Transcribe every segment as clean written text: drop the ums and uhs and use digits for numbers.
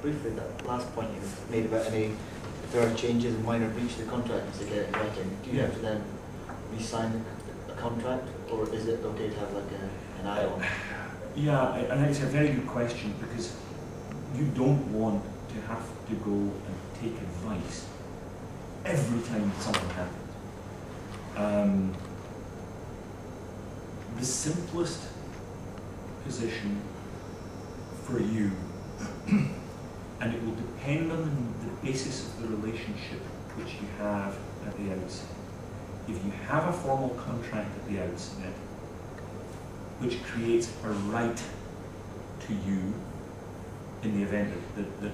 briefly, that last point you made about if there are changes and minor breach of the contract needs to get in writing, do you have to then re-sign a contract, or is it okay to have like an add-on? Yeah, and it's a very good question, because you don't want to have to go and take advice every time something happens. The simplest position for you, and it will depend on the basis of the relationship which you have at the outset. If you have a formal contract at the outset, which creates a right to you in the event that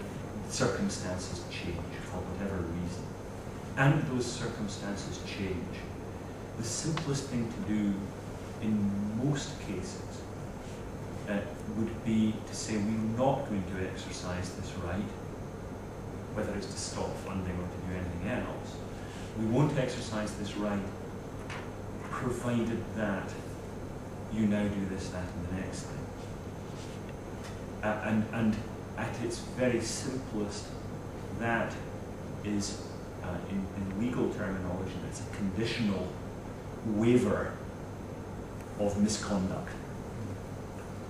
circumstances change for whatever reason, and those circumstances change, the simplest thing to do in most cases would be to say, we're not going to exercise this right, whether it's to stop funding or to do anything else. We won't exercise this right provided that you now do this, that, and the next thing. And at its very simplest, that is, in legal terminology, that's a conditional waiver of misconduct.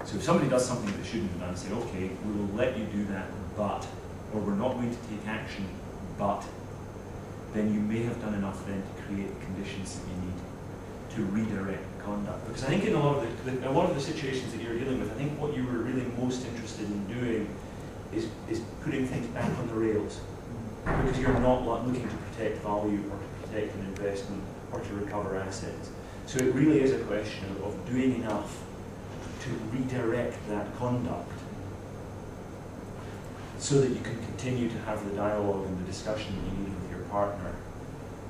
So if somebody does something that shouldn't have done, say, okay, we will let you do that, but, or we're not going to take action, but, then you may have done enough then to create the conditions that you need to redirect conduct. Because I think in a lot of the situations that you're dealing with, I think what you were really most interested in doing is putting things back on the rails. Because you're not looking to protect value or to protect an investment or to recover assets. So it really is a question of doing enough to redirect that conduct so that you can continue to have the dialogue and the discussion that you need with your partner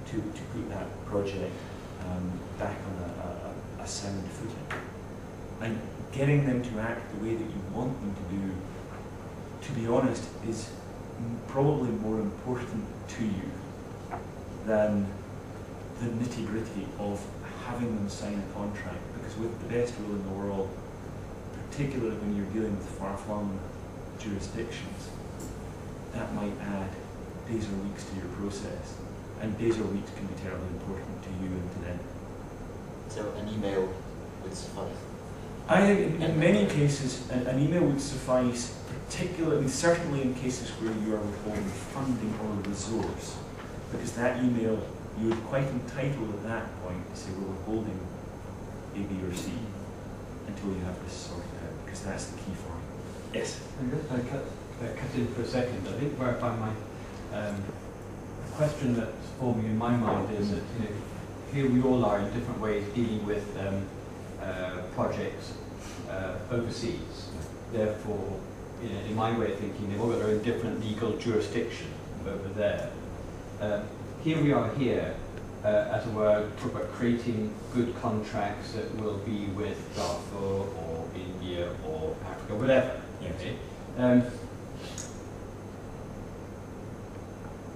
to put that project back on a sound footing. And getting them to act the way that you want them to do, to be honest, is probably more important to you than the nitty-gritty of having them sign a contract, because with the best will in the world, particularly when you're dealing with far-flung jurisdictions, that might add days or weeks to your process, and days or weeks can be terribly important to you and to them. So an email would suffice? I think in many cases an email would suffice, particularly, certainly in cases where you are withholding funding or resource, because that email, you're quite entitled at that point to say, we're withholding A, B, or C until you have this sorted out, because that's the key for you. Yes? I'm just going to cut in for a second. I think where I find my question that's forming in my mind is that, you know, here we all are in different ways dealing with projects overseas. Therefore, you know, in my way of thinking, they've all got their own different legal jurisdiction over there. Here we are here, as it were, talk about creating good contracts that will be with Darfur or India or Africa, whatever. Yes. Okay?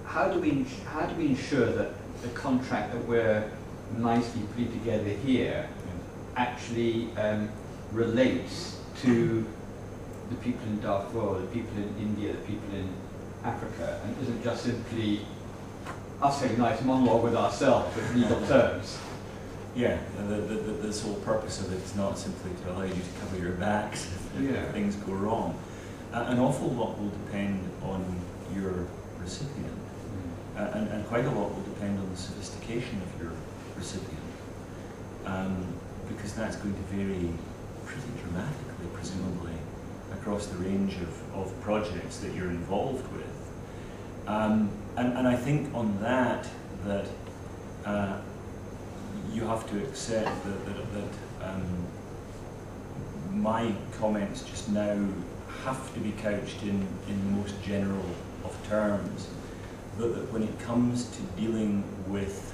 How do we ensure that the contract that we're nicely putting together here actually relates to the people in Darfur, the people in India, the people in Africa, and isn't just simply us having a nice monologue with ourselves with legal terms? Yeah, the sole purpose of it is not simply to allow you to cover your backs if things go wrong. An awful lot will depend on your recipient, and quite a lot will depend on the sophistication of your recipient, because that's going to vary pretty dramatically, presumably, across the range of projects that you're involved with. And I think on that you have to accept that my comments just now have to be couched in the most general of terms, but that when it comes to dealing with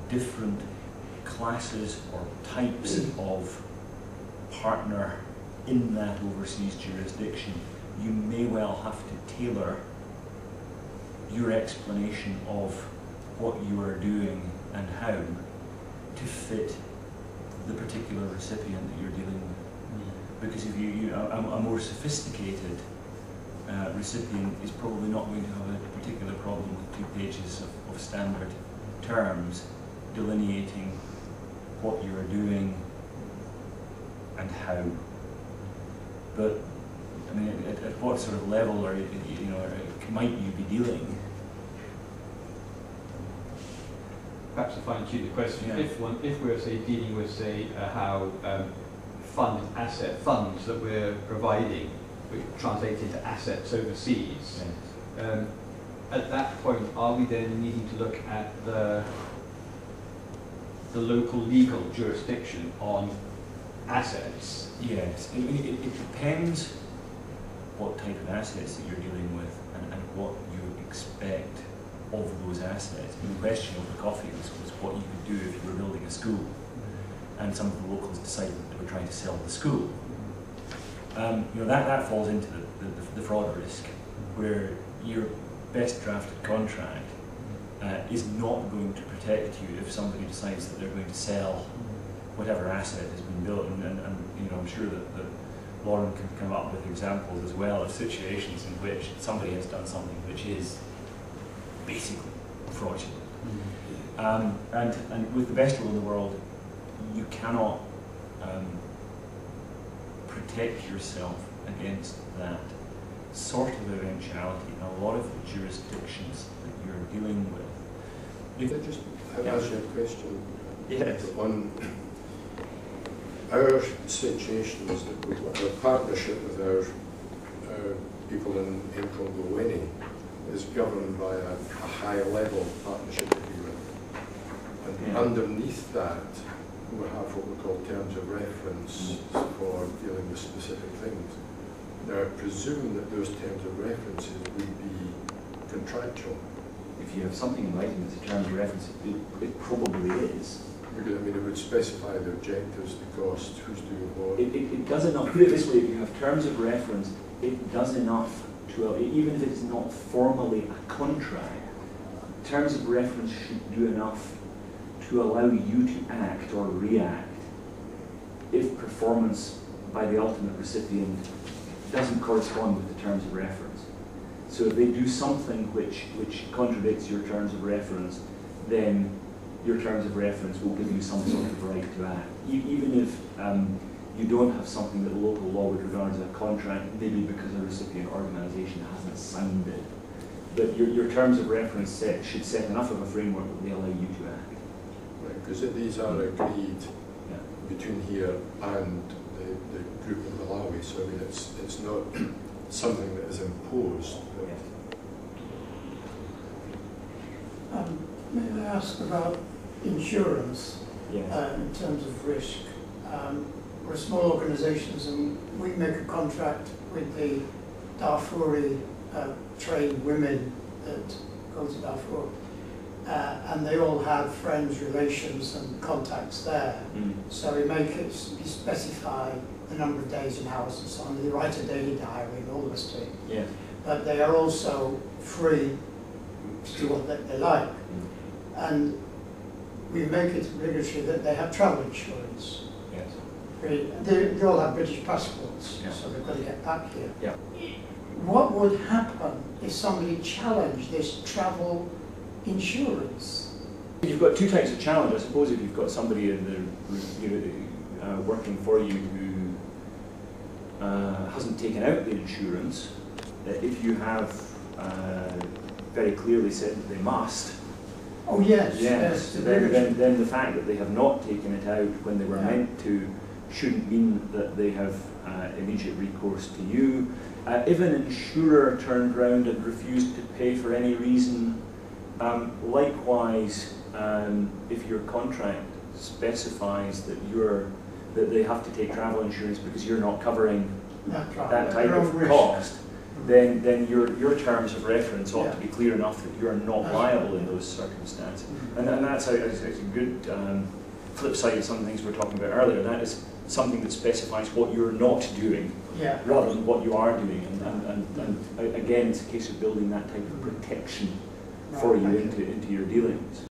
different classes or types of partner in that overseas jurisdiction, you may well have to tailor your explanation of what you are doing and how to fit the particular recipient that you're dealing with. Because if a more sophisticated recipient is probably not going to have a particular problem with 2 pages of standard terms delineating what you are doing and how. But I mean, at what sort of level are you, might you be dealing? Perhaps to fine tune the question, Yeah. if we're say dealing with say how funds that we're providing, we translate into assets overseas. Yes. At that point, are we then needing to look at the local legal jurisdiction on assets? Yes, it depends what type of assets that you're dealing with and what you expect of those assets. The question of the coffee was what you could do if you were building a school and some of the locals decided that they were trying to sell the school. That falls into the fraud risk, where your best drafted contract is not going to protect you if somebody decides that they're going to sell whatever asset has been built. And I'm sure that Lauren can come up with examples as well of situations in which somebody has done something which is basically fraudulent. And with the best will in the world, you cannot protect yourself against that sort of eventuality in a lot of the jurisdictions that you're dealing with. Could I just ask you a question? Yes. On our situation is that our partnership with our people in Congo is governed by a high-level partnership agreement. And underneath that, we have what we call terms of reference for dealing with specific things. Now, I presume that those terms of references would be contractual. If you have something in writing that's a terms of reference, it probably is. Because, I mean, it would specify the objectives, the cost, who's doing what. It does enough. Put it this way, if you have terms of reference, it does enough to, even if it's not formally a contract, terms of reference should do enough to allow you to act or react if performance by the ultimate recipient doesn't correspond with the terms of reference. So if they do something which contradicts your terms of reference, then your terms of reference will give you some sort of right to act. Even if you don't have something that local law would regard as a contract, maybe because the recipient organisation hasn't signed it. But your terms of reference should set enough of a framework that they allow you to act. Right, because these are agreed between here and the group in Malawi, so I mean it's not something that is imposed. May I ask about insurance Yes. in terms of risk? We're small organisations and we make a contract with the Darfuri trained women that go to Darfur. And they all have friends, relations and contacts there. So we make it, we specify the number of days and hours and so on. They write a daily diary and all this thing. Yeah. But they are also free to do what they like. And we make it obligatory that they have travel insurance. Yes. They all have British passports, Yeah. so they've got to get back here. Yeah. What would happen if somebody challenged this travel insurance? You've got two types of challenge. I suppose if you've got somebody in the working for you who hasn't taken out the insurance, if you have very clearly said that they must, Oh yes, yes, then the fact that they have not taken it out when they were meant to shouldn't mean that they have immediate recourse to you. If an insurer turned round and refused to pay for any reason, likewise, if your contract specifies that they have to take travel insurance because you're not covering that type of cost, then your terms of reference ought to be clear enough that you're not liable in those circumstances. And that's a good flip side of some of the things we were talking about earlier. That is something that specifies what you're not doing rather than what you are doing. And again, it's a case of building that type of protection for you into your dealings.